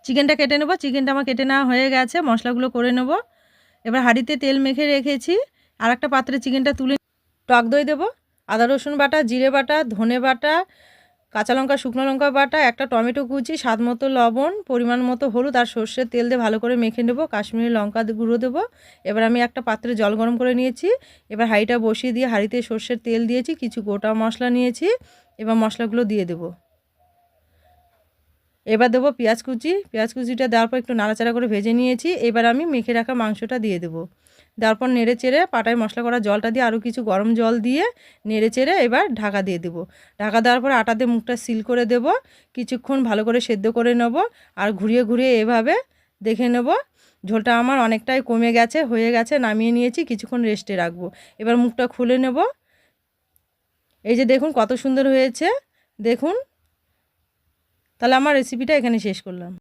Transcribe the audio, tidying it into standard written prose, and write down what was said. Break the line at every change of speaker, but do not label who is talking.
চিকেনটা কেটে নেব। চিকেনটা আমার কেটে নেওয়া হয়ে গেছে, মশলাগুলো করে নেব। এবার হাঁড়িতে তেল মেখে রেখেছি, আর একটা পাত্রে চিকেনটা তুলে টক দই দেবো, আদা রসুন বাটা, জিরে বাটা, ধনে বাটা, কাঁচা লঙ্কা, শুকনো লঙ্কা বাটা, একটা টমেটো কুচি, স্বাদ মতো লবণ, পরিমাণ মতো হলুদ আর সর্ষের তেল দিয়ে ভালো করে মেখে নেবো। কাশ্মীরি লঙ্কা গুঁড়ো দেবো। এবার আমি একটা পাত্রে জল গরম করে নিয়েছি। এবার হাঁড়িটা বসিয়ে দিয়ে হাঁড়িতে সর্ষের তেল দিয়েছি, কিছু গোটা মশলা নিয়েছি। এবার মশলাগুলো দিয়ে দেবো। এবার দেবো পেঁয়াজ কুচি। পেঁয়াজ কুচিটা দেওয়ার পর একটু নাড়াচাড়া করে ভেজে নিয়েছি। এবার আমি মেখে রাখা মাংসটা দিয়ে দেবো। দেওয়ার পর নেড়ে চেড়ে পাটায় মশলা করা জলটা দিয়ে আরও কিছু গরম জল দিয়ে নেড়ে চেড়ে এবার ঢাকা দিয়ে দেবো। ঢাকা দেওয়ার পর আটা দিয়ে মুখটা সিল করে দেবো। কিছুক্ষণ ভালো করে সেদ্ধ করে নেব, আর ঘুরিয়ে ঘুরিয়ে এভাবে দেখে নেব। ঝোলটা আমার অনেকটাই কমে গেছে, হয়ে গেছে, নামিয়ে নিয়েছি, কিছুক্ষণ রেস্টে রাখবো। এবার মুখটা খুলে নেব। এই যে দেখুন কত সুন্দর হয়েছে, দেখুন। তাহলে আমার রেসিপিটা এখানে শেষ করলাম।